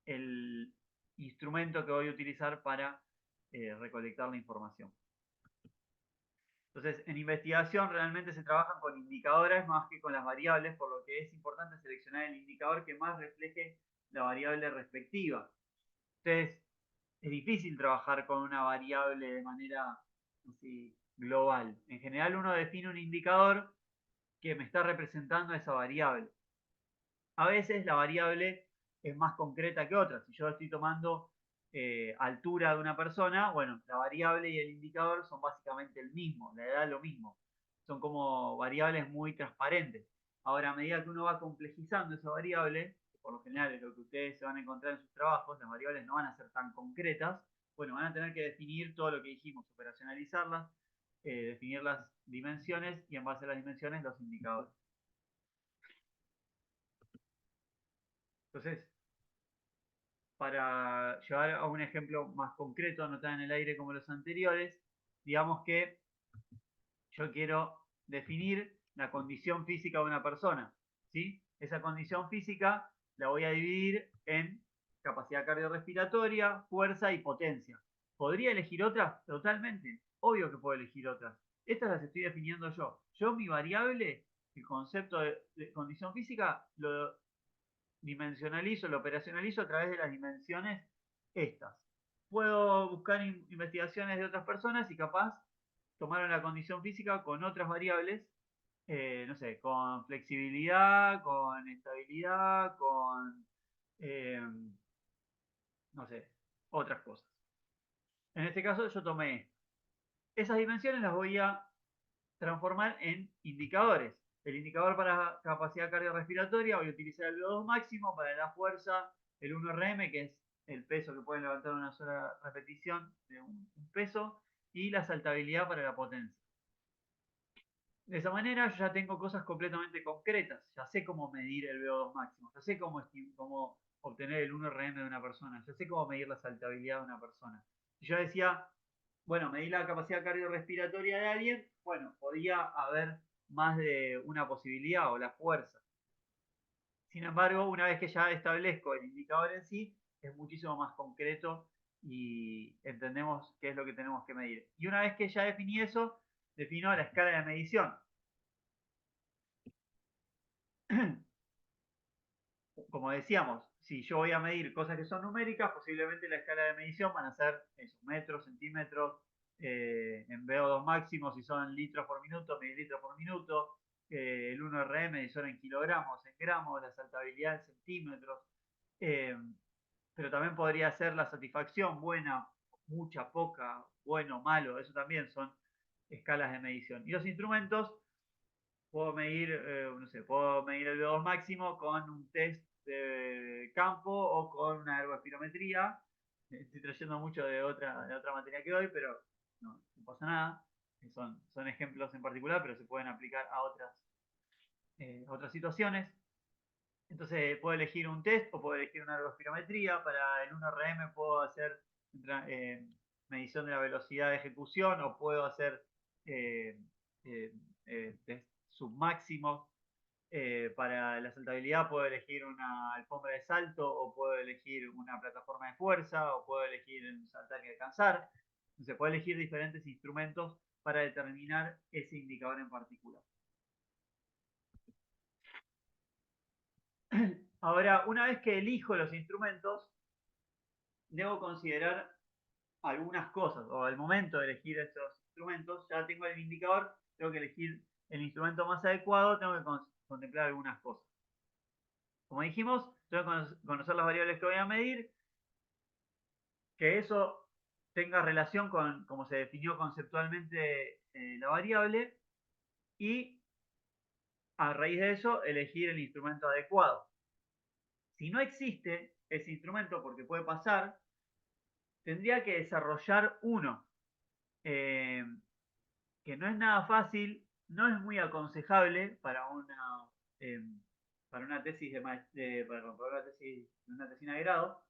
el instrumento que voy a utilizar para recolectar la información. Entonces, en investigación realmente se trabajan con indicadores más que con las variables, por lo que es importante seleccionar el indicador que más refleje la variable respectiva. Entonces, es difícil trabajar con una variable de manera así, global. En general uno define un indicador que me está representando esa variable. A veces la variable es más concreta que otra. Si yo estoy tomando altura de una persona, bueno, la variable y el indicador son básicamente el mismo, la edad es lo mismo. Son como variables muy transparentes. Ahora, a medida que uno va complejizando esa variable, que por lo general es lo que ustedes se van a encontrar en sus trabajos, las variables no van a ser tan concretas, bueno, van a tener que definir todo lo que dijimos, operacionalizarlas, definir las dimensiones y en base a las dimensiones los indicadores. Entonces, para llevar a un ejemplo más concreto, anotado en el aire como los anteriores, digamos que yo quiero definir la condición física de una persona, ¿sí? Esa condición física la voy a dividir en capacidad cardiorrespiratoria, fuerza y potencia. ¿Podría elegir otras? Totalmente. Obvio que puedo elegir otras. Estas las estoy definiendo yo. Yo mi variable, el concepto de condición física, lo dimensionalizo, lo operacionalizo a través de las dimensiones estas. Puedo buscar investigaciones de otras personas y capaz tomaron la condición física con otras variables, no sé, con flexibilidad, con estabilidad, con, eh, no sé, otras cosas. En este caso yo tomé esas dimensiones, las voy a transformar en indicadores. El indicador para capacidad cardiorrespiratoria voy a utilizar el VO2 máximo, para la fuerza el 1RM, que es el peso que pueden levantar en una sola repetición de un peso, y la saltabilidad para la potencia. De esa manera yo ya tengo cosas completamente concretas, ya sé cómo medir el VO2 máximo, ya sé cómo obtener el 1RM de una persona, ya sé cómo medir la saltabilidad de una persona. Y yo decía, bueno, medir la capacidad cardiorrespiratoria de alguien, bueno, podía haber más de una posibilidad o la fuerza. Sin embargo, una vez que ya establezco el indicador en sí, es muchísimo más concreto y entendemos qué es lo que tenemos que medir. Y una vez que ya definí eso, defino la escala de medición. Como decíamos, si yo voy a medir cosas que son numéricas, posiblemente la escala de medición van a ser esos metros, centímetros, en VO2 máximo, si son litros por minuto, mililitros por minuto, el 1RM si son en kilogramos, en gramos, la saltabilidad en centímetros, eh, pero también podría ser la satisfacción, buena, mucha, poca, bueno, malo, eso también son escalas de medición. Y los instrumentos puedo medir, no sé, puedo medir el VO2 máximo con un test de campo o con una ergospirometría. Estoy trayendo mucho de otra materia que doy, pero no pasa nada. Son ejemplos en particular, pero se pueden aplicar a otras situaciones. Entonces puedo elegir un test o puedo elegir una ergospirometría. Para el 1RM puedo hacer eh, medición de la velocidad de ejecución o puedo hacer eh, eh, test submáximos. Para la saltabilidad puedo elegir una alfombra de salto o puedo elegir una plataforma de fuerza o puedo elegir saltar y alcanzar. Entonces puedo elegir diferentes instrumentos para determinar ese indicador en particular. Ahora, una vez que elijo los instrumentos, debo considerar algunas cosas, o al momento de elegir estos instrumentos, ya tengo el indicador, tengo que elegir el instrumento más adecuado, tengo que contemplar algunas cosas. Como dijimos, tengo que conocer las variables que voy a medir, que eso tenga relación con cómo se definió conceptualmente la variable, y a raíz de eso elegir el instrumento adecuado. Si no existe ese instrumento, porque puede pasar, tendría que desarrollar uno, eh, que no es nada fácil, no es muy aconsejable eh, para una tesis una tesina de grado.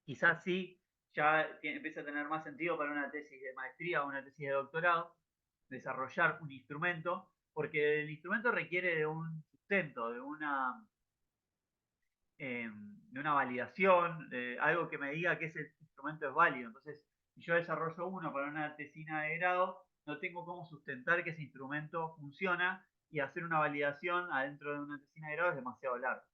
Quizás sí, ya empieza a tener más sentido para una tesis de maestría o una tesis de doctorado, desarrollar un instrumento, porque el instrumento requiere de un sustento, de una validación, de algo que me diga que ese instrumento es válido. Entonces, si yo desarrollo uno para una tesina de grado, no tengo cómo sustentar que ese instrumento funciona, y hacer una validación adentro de una tesina de grado es demasiado largo.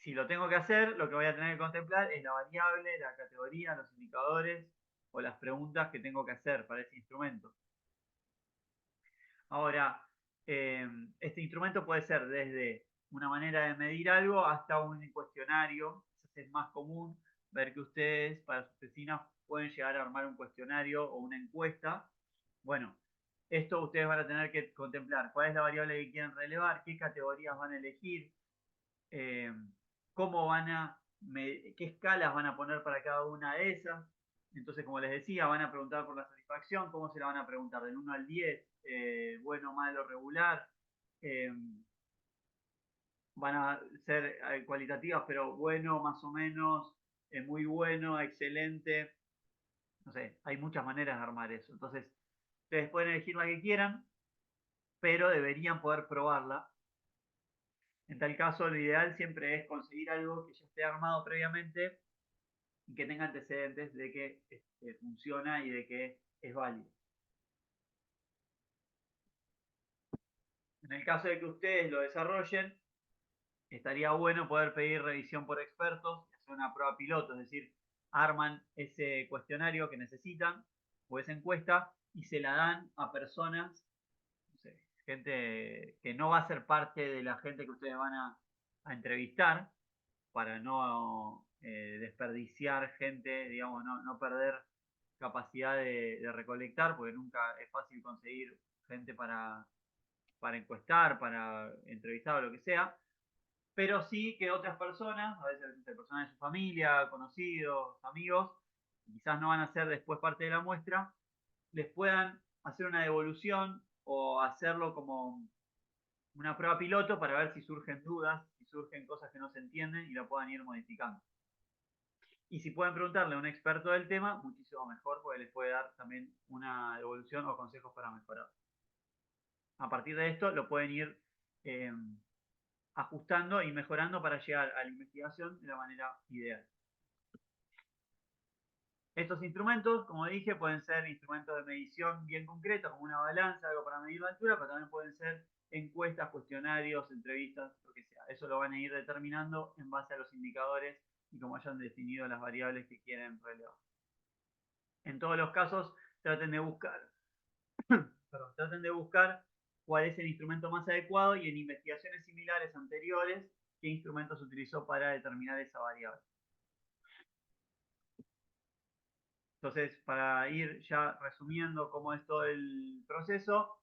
Si lo tengo que hacer, lo que voy a tener que contemplar es la variable, la categoría, los indicadores o las preguntas que tengo que hacer para ese instrumento. Ahora, este instrumento puede ser desde una manera de medir algo hasta un cuestionario. Es más común ver que ustedes, para sus vecinas, pueden llegar a armar un cuestionario o una encuesta. Bueno, esto ustedes van a tener que contemplar cuál es la variable que quieren relevar, qué categorías van a elegir, eh, qué escalas van a poner para cada una de esas. Entonces, como les decía, van a preguntar por la satisfacción. ¿Cómo se la van a preguntar? Del 1 al 10, bueno, malo, regular. Eh, van a ser cualitativas, pero bueno, más o menos, muy bueno, excelente. No sé, hay muchas maneras de armar eso. Entonces, ustedes pueden elegir la que quieran, pero deberían poder probarla. En tal caso, lo ideal siempre es conseguir algo que ya esté armado previamente y que tenga antecedentes de que funciona y de que es válido. En el caso de que ustedes lo desarrollen, estaría bueno poder pedir revisión por expertos, hacer una prueba piloto, es decir, arman ese cuestionario que necesitan o esa encuesta y se la dan a personas, no sé, gente que no va a ser parte de la gente que ustedes van a entrevistar para no desperdiciar gente, digamos, no perder capacidad de recolectar, porque nunca es fácil conseguir gente para encuestar, para entrevistar o lo que sea, pero sí que otras personas, a veces personas de su familia, conocidos, amigos, quizás no van a ser después parte de la muestra, les puedan hacer una devolución o hacerlo como una prueba piloto para ver si surgen dudas, si surgen cosas que no se entienden y lo puedan ir modificando. Y si pueden preguntarle a un experto del tema, muchísimo mejor, porque les puede dar también una devolución o consejos para mejorar. A partir de esto lo pueden ir eh, ajustando y mejorando para llegar a la investigación de la manera ideal. Estos instrumentos, como dije, pueden ser instrumentos de medición bien concretos, como una balanza, algo para medir la altura, pero también pueden ser encuestas, cuestionarios, entrevistas, lo que sea. Eso lo van a ir determinando en base a los indicadores y como hayan definido las variables que quieren relevar. En todos los casos, traten de buscar, traten de buscar cuál es el instrumento más adecuado y en investigaciones similares anteriores, qué instrumento se utilizó para determinar esa variable. Entonces, para ir ya resumiendo cómo es todo el proceso,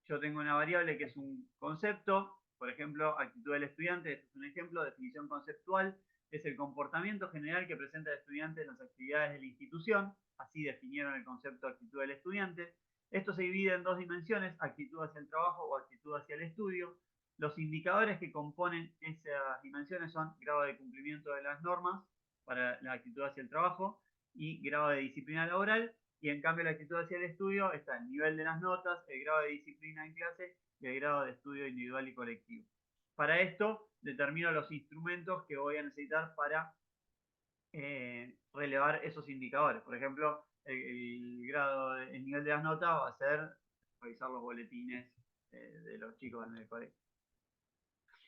yo tengo una variable que es un concepto, por ejemplo, actitud del estudiante, este es un ejemplo, definición conceptual, es el comportamiento general que presenta el estudiante en las actividades de la institución, así definieron el concepto de actitud del estudiante. Esto se divide en dos dimensiones, actitud hacia el trabajo o actitud hacia el estudio. Los indicadores que componen esas dimensiones son grado de cumplimiento de las normas para la actitud hacia el trabajo, y grado de disciplina laboral, y en cambio la actitud hacia el estudio está el nivel de las notas, el grado de disciplina en clase y el grado de estudio individual y colectivo. Para esto determino los instrumentos que voy a necesitar para relevar esos indicadores. Por ejemplo, el nivel de las notas va a ser revisar los boletines de los chicos en el colegio.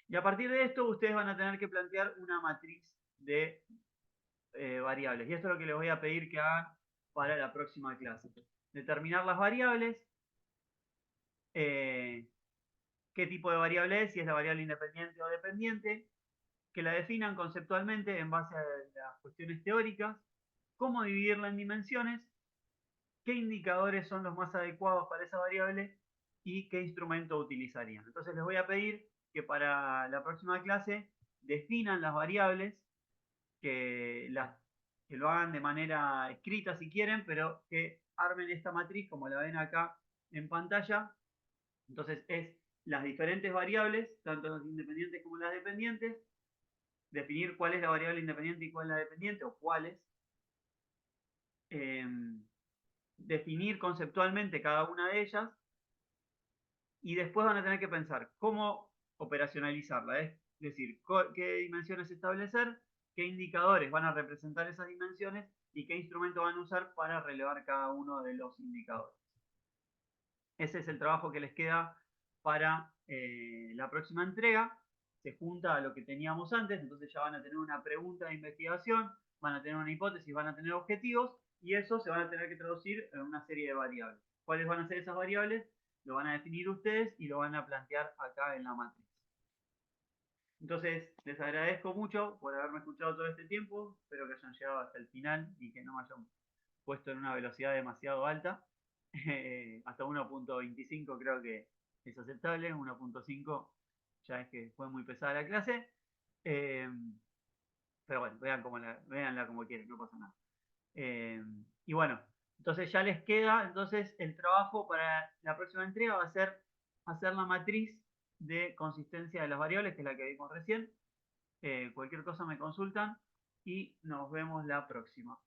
Y a partir de esto ustedes van a tener que plantear una matriz de variables. Y esto es lo que les voy a pedir que hagan para la próxima clase. Determinar las variables, qué tipo de variable es, si es la variable independiente o dependiente, que la definan conceptualmente en base a las cuestiones teóricas, cómo dividirla en dimensiones, qué indicadores son los más adecuados para esa variable y qué instrumento utilizarían. Entonces les voy a pedir que para la próxima clase definan las variables, que lo hagan de manera escrita si quieren, pero que armen esta matriz como la ven acá en pantalla. Entonces es las diferentes variables, tanto las independientes como las dependientes, definir cuál es la variable independiente y cuál es la dependiente, o cuáles, eh, definir conceptualmente cada una de ellas, y después van a tener que pensar cómo operacionalizarla, es decir, qué dimensiones establecer, qué indicadores van a representar esas dimensiones y qué instrumento van a usar para relevar cada uno de los indicadores. Ese es el trabajo que les queda para la próxima entrega. Se junta a lo que teníamos antes, entonces ya van a tener una pregunta de investigación, van a tener una hipótesis, van a tener objetivos y eso se van a tener que traducir en una serie de variables. ¿Cuáles van a ser esas variables? Lo van a definir ustedes y lo van a plantear acá en la matriz. Entonces, les agradezco mucho por haberme escuchado todo este tiempo. Espero que hayan llegado hasta el final y que no me hayan puesto en una velocidad demasiado alta. Hasta 1.25 creo que es aceptable. 1.5 ya es que fue muy pesada la clase. Pero bueno, véanla como quieren, no pasa nada. Y bueno, entonces ya les queda entonces el trabajo para la próxima entrega va a ser hacer la matriz de consistencia de las variables, que es la que vimos recién. Cualquier cosa me consultan y nos vemos la próxima.